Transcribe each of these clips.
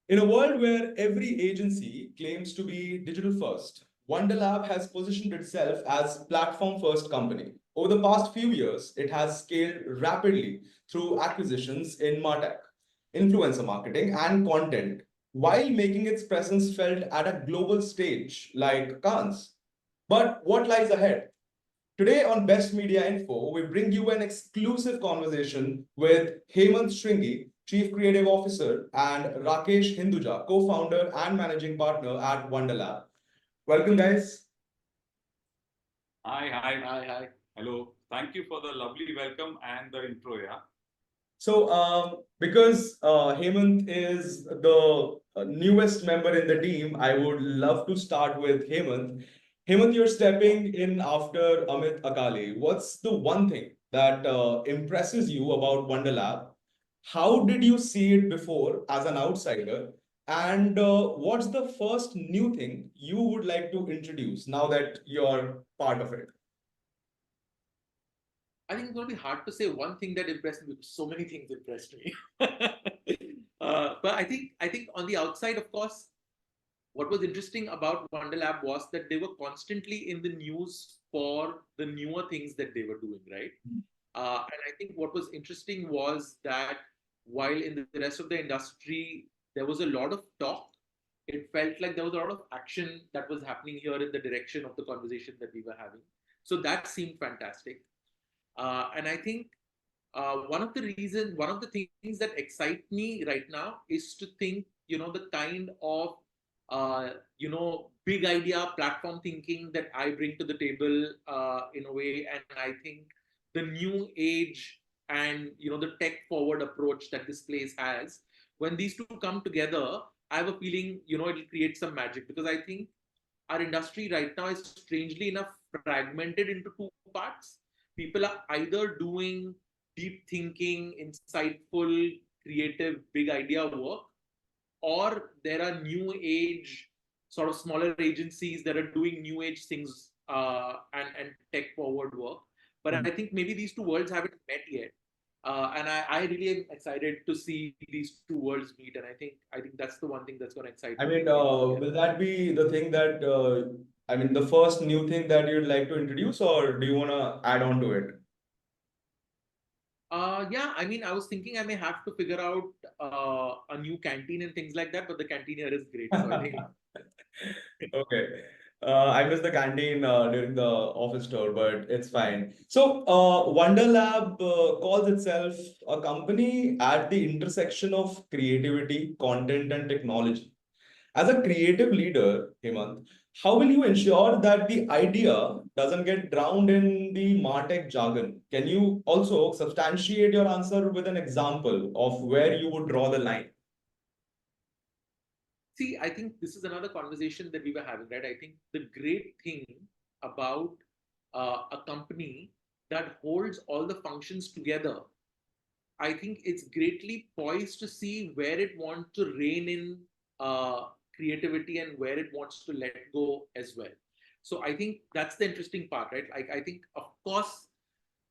In a world where every agency claims to be digital first, Wondrlab has positioned itself as platform first company. Over the past few years, it has scaled rapidly through acquisitions in MarTech, influencer marketing, and content, while making its presence felt at a global stage like Cannes. But what lies ahead? Today on Best Media Info, we bring you an exclusive conversation with Hemant Shringy, Chief Creative Officer, and Rakesh Hinduja, co-founder and managing partner at Wondrlab. Welcome, guys. Hi. Hello. Thank you for the lovely welcome and the intro, yeah. So, because Hemant is the newest member in the team, I would love to start with Hemant. Hemant, you're stepping in after Amit Akali. What's the one thing that impresses you about Wonderlab? How did you see it before as an outsider? And what's the first new thing you would like to introduce now that you're part of it? I think it's going to be hard to say one thing that impressed me, because so many things impressed me. But I think on the outside, of course, what was interesting about Wonderlab was that they were constantly in the news for the newer things that they were doing, right? And I think what was interesting was that while in the rest of the industry there was a lot of talk, it felt like there was a lot of action that was happening here in the direction of the conversation that we were having. So that seemed fantastic. And I think one of the things that excite me right now is to think, the kind of, big idea platform thinking that I bring to the table in a way. And I think the new age and, the tech forward approach that this place has, when these two come together, I have a feeling, it'll create some magic, because I think our industry right now is strangely enough fragmented into two parts. People are either doing deep thinking, insightful, creative, big idea work, or there are new age, sort of smaller agencies that are doing new age things and tech forward work. But I think maybe these two worlds haven't met yet. And I really am excited to see these two worlds meet. And I think that's the one thing that's going to excite I me. mean, will that be the thing that, I mean, the first new thing that you'd like to introduce, or do you want to add on to it? Yeah, I mean, I was thinking I may have to figure out a new canteen and things like that, but the canteen here is great. So I think Okay. I missed the canteen during the office tour, but it's fine. So, Wonderlab calls itself a company at the intersection of creativity, content, and technology. As a creative leader, Hemant, how will you ensure that the idea doesn't get drowned in the MarTech jargon? Can you also substantiate your answer with an example of where you would draw the line? See, I think this is another conversation that we were having, right? I think the great thing about a company that holds all the functions together, I think it's greatly poised to see where it wants to rein in creativity and where it wants to let go as well. So I think that's the interesting part, right? Like, I think, of course,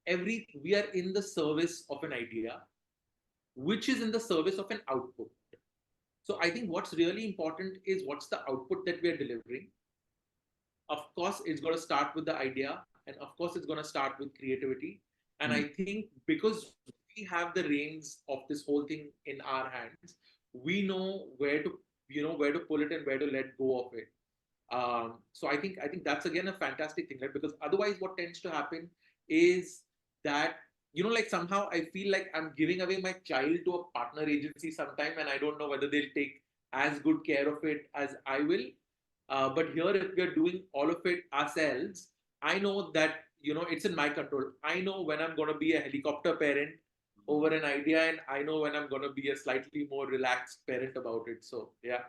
we are in the service of an idea, which is in the service of an output. So I think what's really important is what's the output that we are delivering. Of course, it's going to start with the idea, and of course, it's going to start with creativity. And I think because we have the reins of this whole thing in our hands, we know where to pull it and where to let go of it. So I think that's again a fantastic thing, right? Because otherwise, what tends to happen is that, like, somehow I feel like I'm giving away my child to a partner agency sometime, and I don't know whether they'll take as good care of it as I will. But here, if we're doing all of it ourselves, I know that, it's in my control. I know when I'm going to be a helicopter parent over an idea, and I know when I'm going to be a slightly more relaxed parent about it. So yeah.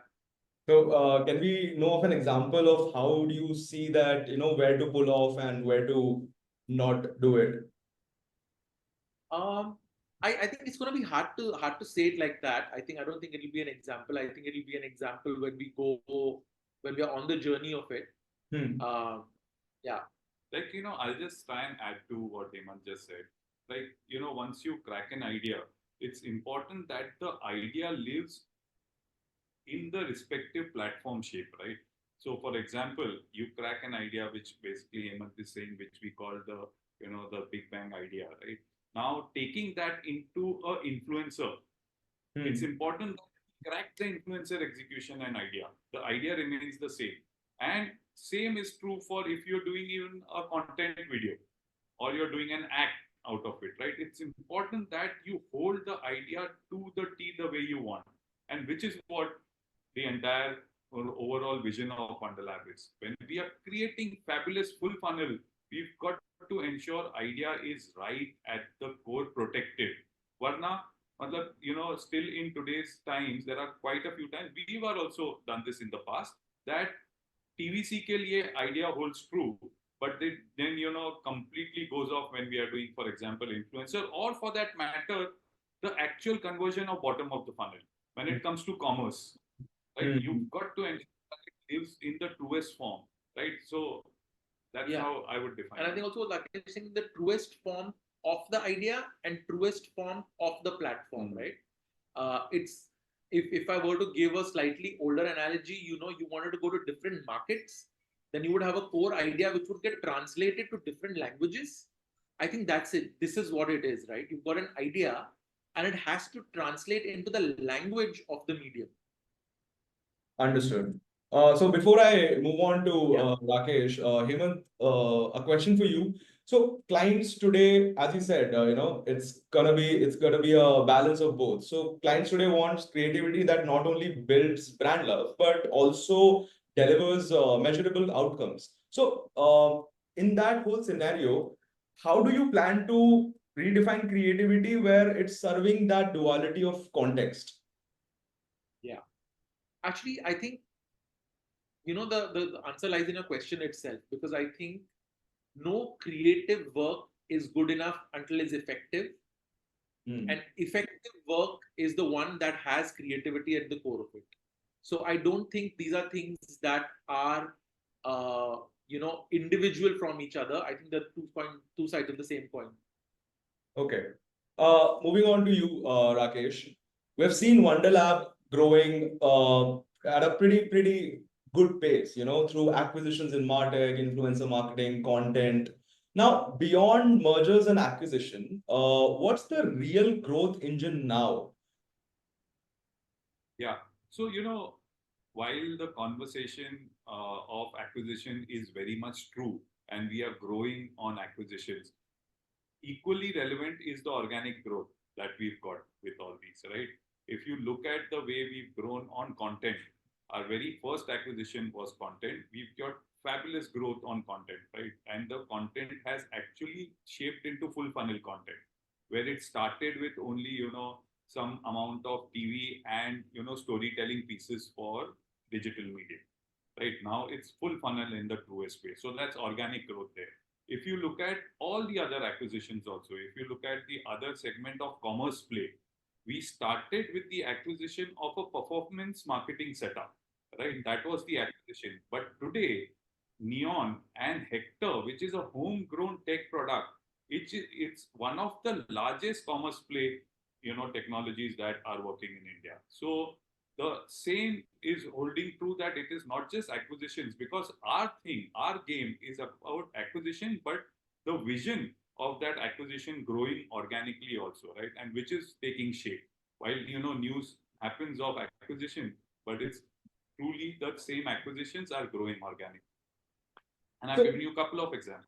So, can we know of an example of how do you see that, where to pull off and where to not do it? Um, I think it's going to be hard to say it like that. I don't think it'll be an example. I think it'll be an example when we are on the journey of it. Hmm. Yeah. Like, I'll just try and add to what Hemant just said. Like, once you crack an idea, it's important that the idea lives in the respective platform shape, right? So, for example, you crack an idea, which basically Hemant is saying, which we call the, the Big Bang idea, right? Now, taking that into a influencer, it's important that you crack the influencer execution and idea. The idea remains the same. And same is true for if you're doing even a content video or you're doing an act out of it, right? It's important that you hold the idea to the T the way you want, and which is what the entire overall vision of Wondrlab is. When we are creating fabulous full funnel, we've got to ensure idea is right at the core protected. Varna, still in today's times, there are quite a few times, we've also done this in the past, that TVC के लिए idea holds true, but then completely goes off when we are doing, for example, influencer, or for that matter, the actual conversion of bottom of the funnel. When it comes to commerce, right, you've got to ensure that it lives in the truest form, right? So that's how I would define it. And I think also, like you're saying, the truest form of the idea and truest form of the platform, right? It's if I were to give a slightly older analogy, you wanted to go to different markets, then you would have a core idea which would get translated to different languages. I think that's it. This is what it is, right? You've got an idea and it has to translate into the language of the medium. Understood. So before I move on to Rakesh, Hemant, a question for you. So clients today, as you said, it's gonna be a balance of both. So clients today wants creativity that not only builds brand love but also delivers measurable outcomes. So in that whole scenario, how do you plan to redefine creativity where it's serving that duality of context? Yeah. Actually, I think, the answer lies in a question itself, because I think no creative work is good enough until it's effective. And effective work is the one that has creativity at the core of it. So I don't think these are things that are, individual from each other. I think they're two sides of the same coin. Okay. Moving on to you, Rakesh. We've seen Wondrlab growing at a pretty good pace, through acquisitions in MarTech, influencer marketing, content. Now, beyond mergers and acquisition, what's the real growth engine now? Yeah. So, while the conversation of acquisition is very much true and we are growing on acquisitions, equally relevant is the organic growth that we've got with all these, right? If you look at the way we've grown on content, our very first acquisition was content. We've got fabulous growth on content, right? And the content has actually shaped into full funnel content, where it started with only, some amount of TV and, storytelling pieces for digital media. Right now, it's full funnel in the truest way. So that's organic growth there. If you look at all the other acquisitions also, if you look at the other segment of commerce play, we started with the acquisition of a performance marketing setup, right? That was the acquisition. But today, Neon and Hector, which is a homegrown tech product, it's one of the largest commerce play, technologies that are working in India. So the same is holding true, that it is not just acquisitions, because our game is about acquisition, but the vision of that acquisition growing organically also, right? And which is taking shape. While, news happens of acquisition, but it's truly the same acquisitions are growing organically. And I've given you a couple of examples.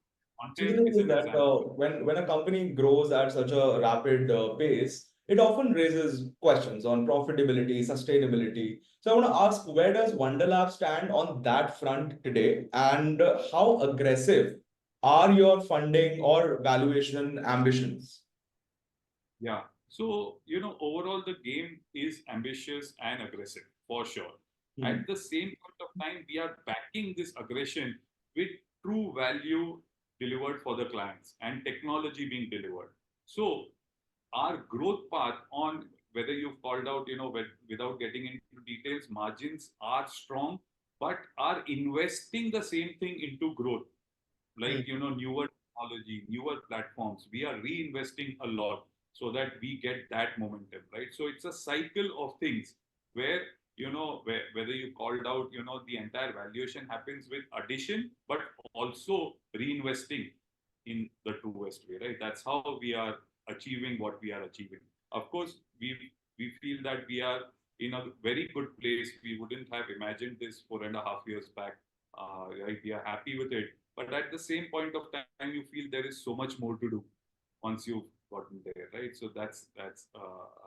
So the thing is that when a company grows at such a rapid pace, it often raises questions on profitability, sustainability. So I want to ask, where does Wondrlab stand on that front today, and how aggressive are your funding or valuation ambitions? Yeah. So, overall, the game is ambitious and aggressive, for sure. At the same point of time, we are backing this aggression with true value delivered for the clients and technology being delivered. So, our growth path on, whether you've called out, without getting into details, margins are strong, but are investing the same thing into growth, like, newer technology, newer platforms. We are reinvesting a lot so that we get that momentum, right? So it's a cycle of things where whether you called out, the entire valuation happens with addition, but also reinvesting in the truest way, right? That's how we are achieving what we are achieving. Of course, we feel that we are in a very good place. We wouldn't have imagined this 4.5 years back. Right? We are happy with it, but at the same point of time, you feel there is so much more to do once you've gotten there, right? So that's Yeah,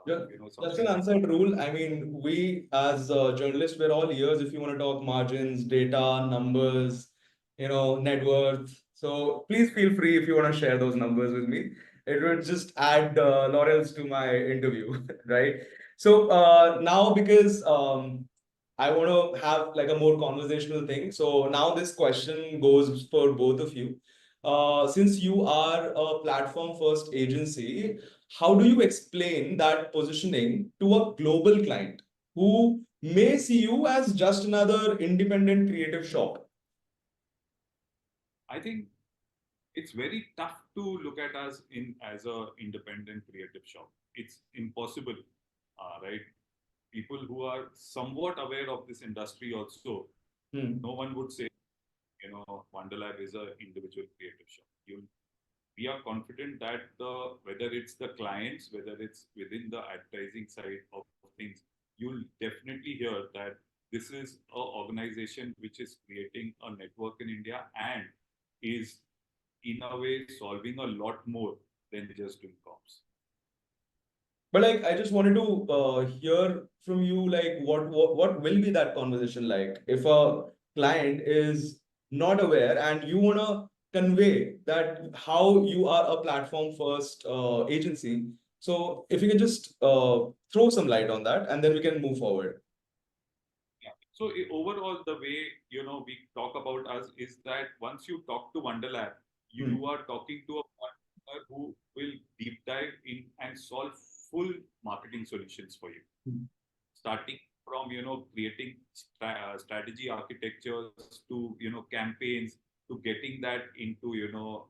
that's an something. unsaid rule. I mean, we as journalists, we're all ears if you want to talk margins, data, numbers, net worth. So please feel free if you want to share those numbers with me. It would just add laurels to my interview, right? So now because I want to have like a more conversational thing. So now this question goes for both of you. Since you are a platform first agency, how do you explain that positioning to a global client who may see you as just another independent creative shop? I think it's very tough to look at us in as a independent creative shop. It's impossible, right? People who are somewhat aware of this industry also, no one would say, Wondrlab is an individual creative shop. We are confident that whether it's the clients, whether it's within the advertising side of things, you'll definitely hear that this is an organization which is creating a network in India and is in a way solving a lot more than just doing comms. But like, I just wanted to hear from you, like, what will be that conversation like if a client is not aware and you want to convey that how you are a platform first agency. So if you can just throw some light on that, and then we can move forward. Yeah. So overall, the way we talk about us is that once you talk to Wondrlab, you are talking to a partner who will deep dive in and solve full marketing solutions for you, starting from creating strategy architectures to campaigns, to getting that into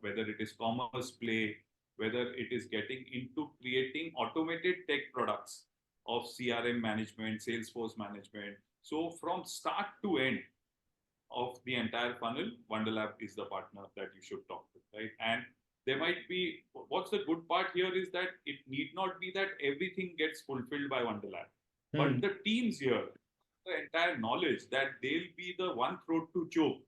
whether it is commerce play, whether it is getting into creating automated tech products of CRM management, Salesforce management. So from start to end of the entire funnel, Wondrlab is the partner that you should talk to, right? And there might be, what's the good part here is that it need not be that everything gets fulfilled by Wondrlab, but the teams here, the entire knowledge that they'll be the one throat to choke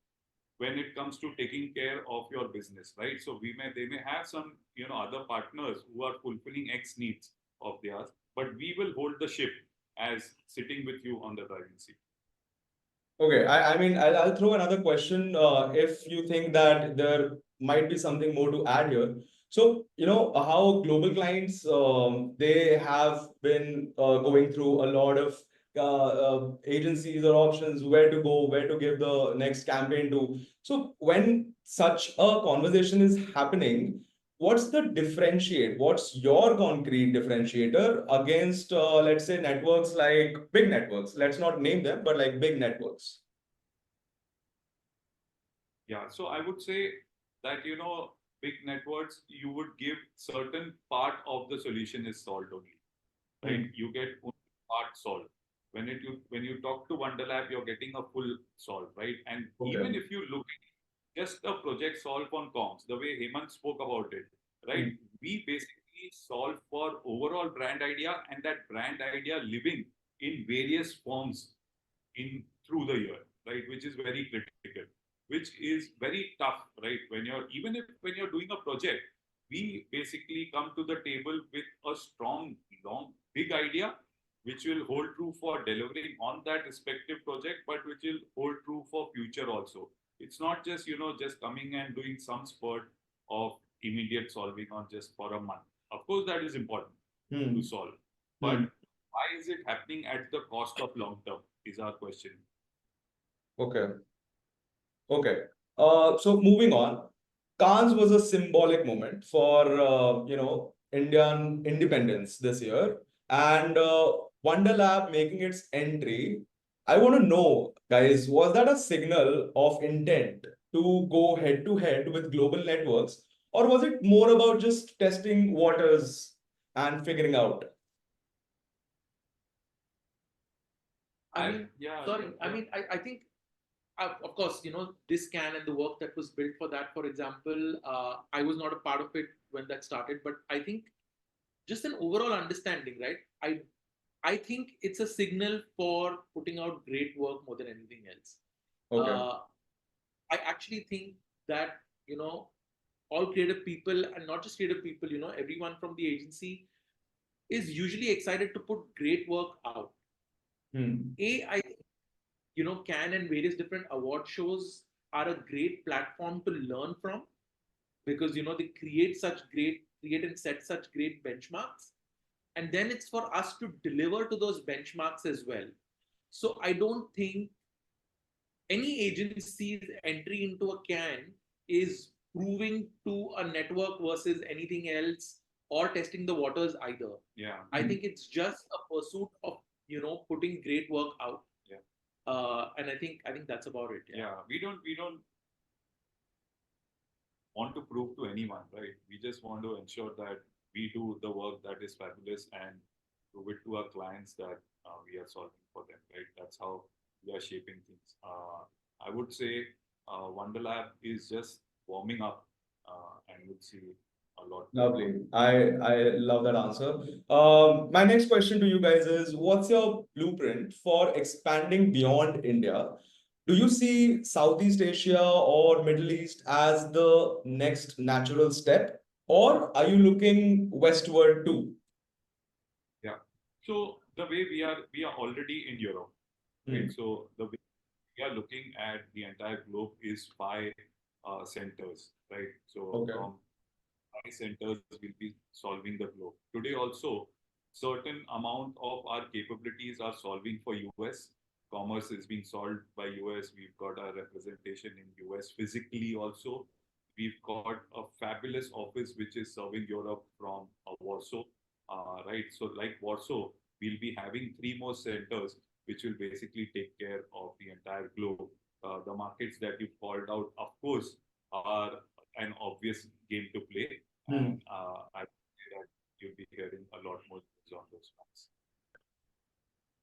when it comes to taking care of your business, right? So they may have some other partners who are fulfilling X needs of theirs, but we will hold the ship as sitting with you on the driving seat. Okay, I mean, I'll throw another question if you think that there might be something more to add here. So, how global clients, they have been going through a lot of agencies or options, where to go, where to give the next campaign to. So, when such a conversation is happening, what's the differentiate? What's your concrete differentiator against, let's say, networks like big networks? Let's not name them, but like big networks. Yeah, so I would say that, big networks, you would give certain part of the solution is solved only, right? You get only part solved. When you talk to Wondrlab, you're getting a full solve, right? And even if you look at just a project solve on comms, the way Hemant spoke about it, right? We basically solve for overall brand idea and that brand idea living in various forms in through the year, right? Which is very critical, which is very tough, right? When you're doing a project, we basically come to the table with a strong, long, big idea, which will hold true for delivering on that respective project, but which will hold true for future also. It's not just just coming and doing some spurt of immediate solving on just for a month. Of course, that is important to solve, but why is it happening at the cost of long term is our question. Okay. Okay. So moving on, Cannes was a symbolic moment for Indian independence this year, and Wonderlab making its entry. I want to know, guys, was that a signal of intent to go head to head with global networks, or was it more about just testing waters and figuring out? I mean, yeah, sorry. yeah, I mean, I think, of course, this can and the work that was built for that, for example, I was not a part of it when that started, but I think just an overall understanding, right? I think it's a signal for putting out great work more than anything else. Okay. I actually think that, all creative people, and not just creative people, everyone from the agency is usually excited to put great work out. I think, Can and various different award shows are a great platform to learn from, because, they create and set such great benchmarks. And then it's for us to deliver to those benchmarks as well. So I don't think any agency's entry into a can is proving to a network versus anything else, or testing the waters either. yeah. I think it's just a pursuit of, putting great work out. Yeah. And I think that's about it. Yeah, we don't want to prove to anyone, right? We just want to ensure that we do the work that is fabulous and prove it to our clients that we are solving for them, right? That's how we are shaping things. I would say Wondrlab is just warming up, and we'll see a lot more. Lovely. I love that answer. My next question to you guys is, what's your blueprint for expanding beyond India? Do you see Southeast Asia or Middle East as the next natural step, or are you looking westward too? Yeah. So the way we are already in Europe, right? So the way we are looking at the entire globe is five centers, right? So Okay. from five centers will be solving the globe. Today also, certain amount of our capabilities are solving for US. Commerce is being solved by US. We've got a representation in US physically also. We've got a fabulous office which is serving Europe from Warsaw, right? So like Warsaw, we'll be having three more centers which will basically take care of the entire globe. The markets that you called out, of course, are an obvious game to play, and I would say that you'll be hearing a lot more news on those fronts.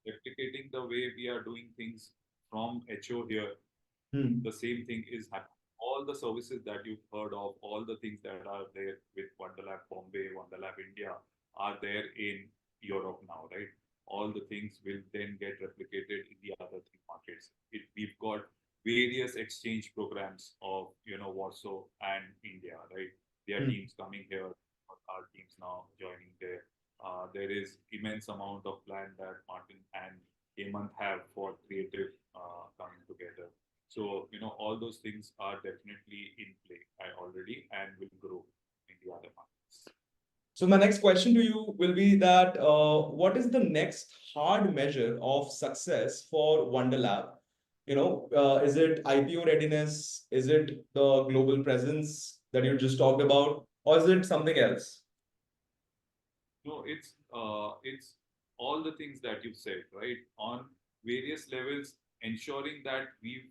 Replicating the way we are doing things from HO here, the same thing is happening. All the services that you've heard of, all the things that are there with Wondrlab Bombay, Wondrlab India, are there in Europe now, right? All the things will then get replicated in the other three markets. We've got various exchange programs of Warsaw and India, right? Their teams coming here, our teams now joining there. There is immense amount of plan that Martin and Hemant have for creative coming together. So, all those things are definitely in play already and will grow in the other markets. So my next question to you will be that what is the next hard measure of success for Wondrlab? Is it IPO readiness? Is it the global presence that you just talked about, or is it something else? No, it's all the things that you've said, right? On various levels, ensuring that we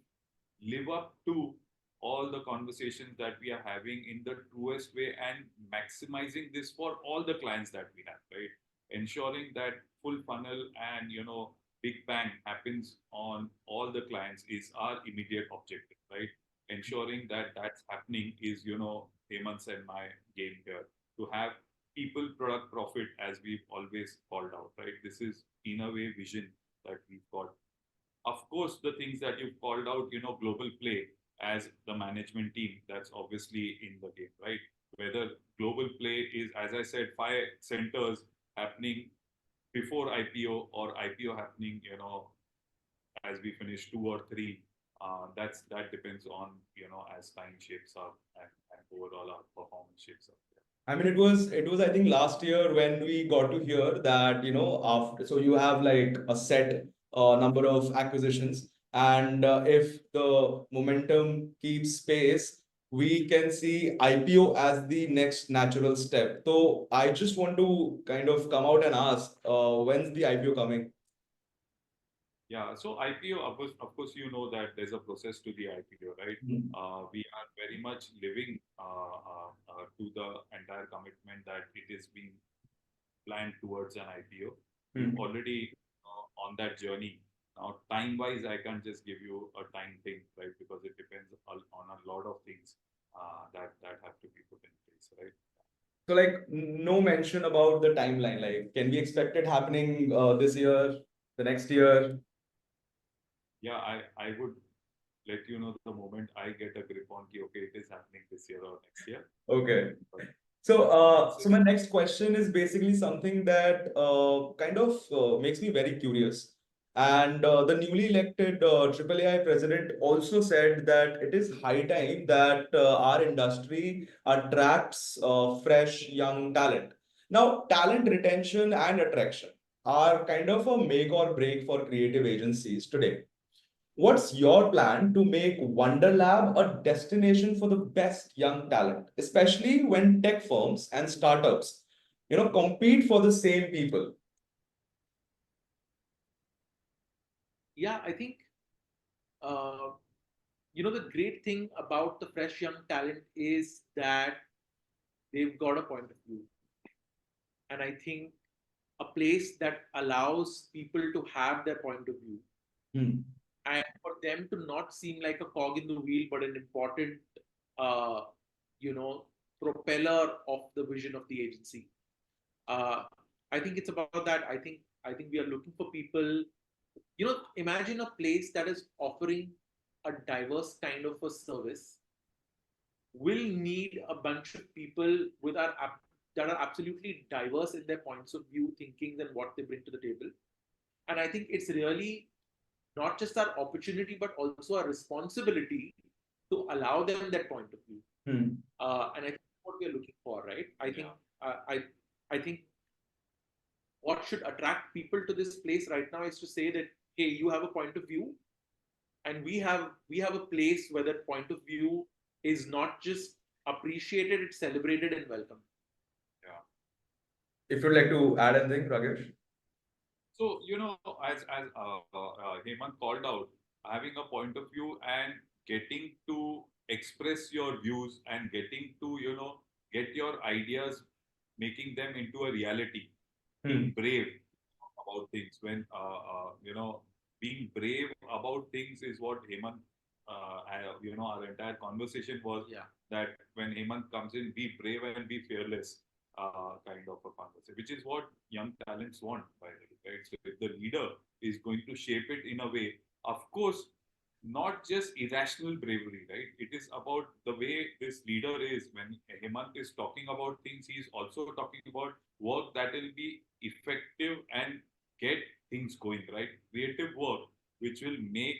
live up to all the conversations that we are having in the truest way and maximizing this for all the clients that we have, right? Ensuring that full funnel and big bang happens on all the clients is our immediate objective, right? Ensuring that that's happening is Hemant's and my game here, to have people, product, profit, as we've always called out, right? This is in a way vision that we've got. Of course, the things that you've called out, global play as the management team, that's obviously in the game, right? Whether global play is, as I said, five centers happening before IPO or IPO happening, as we finish two or three, that depends on, as time shapes up and overall our performance shapes up. I mean, it was I think last year when we got to hear that after, so you have like a set number of acquisitions, and if the momentum keeps pace, we can see IPO as the next natural step. So I just want to kind of come out and ask, when's the IPO coming? Yeah, so IPO, of course, that there's a process to the IPO, right? We are very much living to the entire commitment that it is being planned towards an IPO. We've already on that journey. Now, time-wise, I can't just give you a time thing, right? Because it depends on a lot of things that have to be put in place, right? So like no mention about the timeline. Like, can we expect it happening this year, the next year? Yeah, I would let you know the moment I get a grip on okay, it is happening this year or next year. Okay. But So my next question is basically something that kind of makes me very curious. And the newly elected AAAI president also said that it is high time that our industry attracts fresh young talent. Now, talent retention and attraction are kind of a make or break for creative agencies today. What's your plan to make Wondrlab a destination for the best young talent, especially when tech firms and startups, compete for the same people? Yeah, I think uh, the great thing about the fresh young talent is that they've got a point of view, and I think a place that allows people to have their point of view Hmm. and for them to not seem like a cog in the wheel, but an important, uh, you know, propeller of the vision of the agency. Uh, I think it's about that. I think we are looking for people. Imagine a place that is offering a diverse kind of a service will need a bunch of people that are absolutely diverse in their points of view, thinkings, and what they bring to the table. And I think it's really not just our opportunity, but also our responsibility to allow them that point of view. Hmm. And I think what we are looking for, right? I think yeah, I think what should attract people to this place right now is to say that, hey, you have a point of view, and we have a place where that point of view is not just appreciated, it's celebrated and welcomed. yeah. If you'd like to add anything, Rakesh. So, as Hemant called out, having a point of view and getting to express your views and getting to, get your ideas, making them into a reality, Hmm. being brave about things. Being brave about things is what Hemant, our entire conversation was Yeah. that when Hemant comes in, be brave and be fearless, kind of a conversation, which is what young talents want, by the way, right? So if the leader is going to shape it in a way, of course, not just irrational bravery, right? It is about the way this leader is. When Hemant is talking about things, he is also talking about work that will be effective and get things going, right? Creative work which will make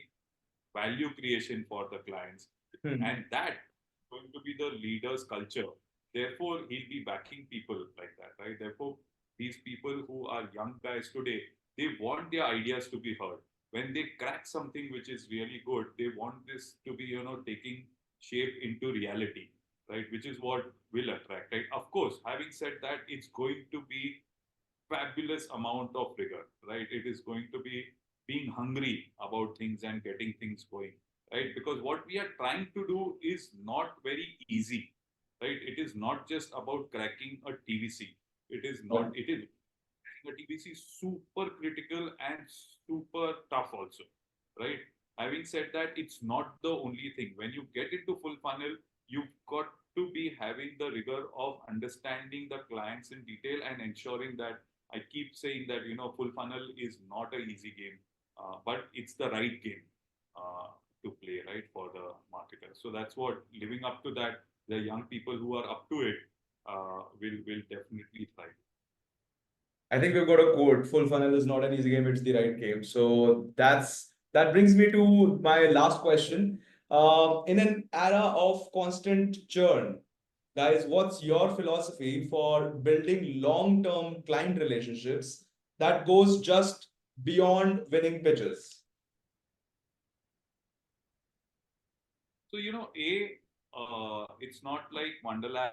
value creation for the clients. Hmm. And that is going to be the leader's culture. Therefore, he'll be backing people like that, right? Therefore, these people who are young guys today, they want their ideas to be heard. When they crack something which is really good, they want this to be, taking shape into reality, right? Which is what will attract, right? Of course, having said that, it's going to be fabulous amount of rigor, right? It is going to be being hungry about things and getting things going, right? Because what we are trying to do is not very easy, right? It is not just about cracking a TVC. It is not, it is cracking a TVC super critical and super tough also, right? Having said that, it's not the only thing. When you get into full funnel, you've got to be having the rigor of understanding the clients in detail and ensuring that I keep saying that full funnel is not an easy game, but it's the right game uh, to play, right, for the marketer. So that's what living up to that. The young people who are up to it will definitely thrive. I think we've got a quote: "Full funnel is not an easy game; it's the right game." So that brings me to my last question. In an era of constant churn, guys, what's your philosophy for building long-term client relationships that goes just beyond winning pitches? So, it's not like Wondrlab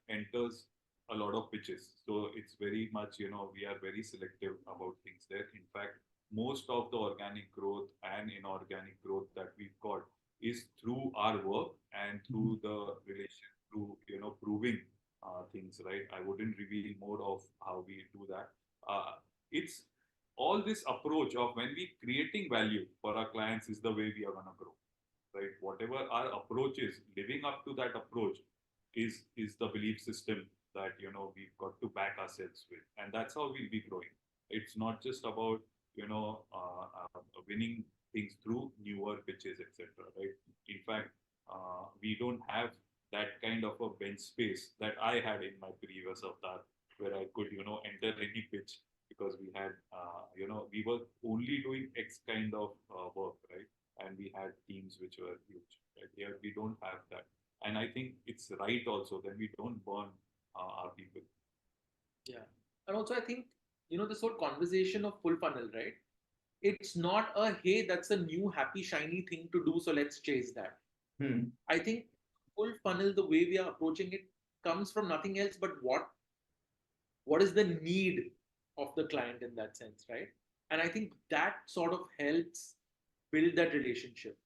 enters a lot of pitches. So it's very much, we are very selective about things there. In fact, most of the organic growth and inorganic growth that we've got is through our work and through the relation, through, proving things, right? I wouldn't reveal more of how we do that. It's all this approach of when we creating value for our clients is the way we are going to grow, right? Whatever our approach is, living up to that approach is the belief system that we've got to back ourselves with, and that's how we'll be growing. It's not just about winning things through newer pitches, etc. Right? In fact, we don't have that kind of a bench space that I had in my previous avatar, where I could enter any pitch because we had we were only doing X kind of work, right? And we had teams which were huge. Right? Here we don't have that, and I think it's right also that we don't burn our people. Yeah, and also I think this whole conversation of full funnel, right? It's not a hey, that's a new happy shiny thing to do, so let's chase that. I think full funnel, the way we are approaching it, comes from nothing else but what is the need of the client in that sense, right? And I think that sort of helps build that relationship.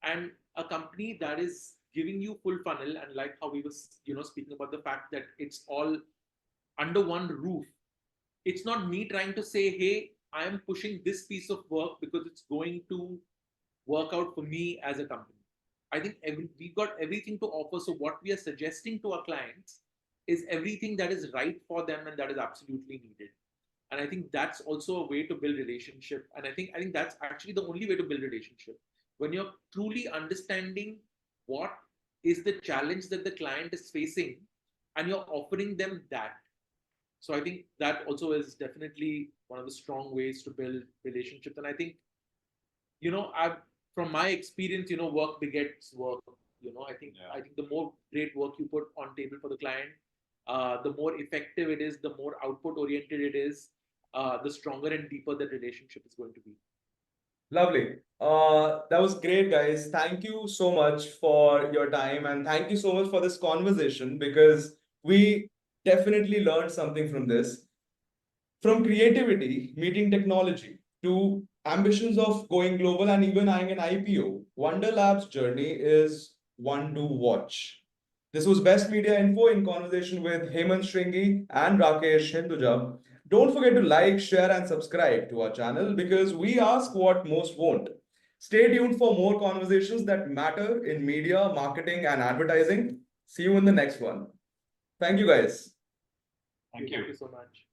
And a company that is giving you full funnel, and like how we were speaking about the fact that it's all under one roof, it's not me trying to say, hey, I am pushing this piece of work because it's going to work out for me as a company. I think we've got everything to offer. So what we are suggesting to our clients is everything that is right for them and that is absolutely needed. And I think that's also a way to build relationship. And I think that's actually the only way to build relationship. When you're truly understanding what is the challenge that the client is facing and you're offering them that. So I think that also is definitely one of the strong ways to build relationships. And I think, from my experience, work begets work. I think the more great work you put on table for the client, the more effective it is, the more output oriented it is, the stronger and deeper the relationship is going to be. Lovely. That was great, guys. Thank you so much for your time, and thank you so much for this conversation, because we definitely learned something from this. From creativity meeting technology to ambitions of going global and even eyeing an IPO, Wondrlab's journey is one to watch. This was Best Media Info in conversation with Hemant Shringy and Rakesh Hinduja. Don't forget to like, share, and subscribe to our channel, because we ask what most won't. Stay tuned for more conversations that matter in media, marketing, and advertising. See you in the next one. Thank you, guys. Thank you. Thank you so much.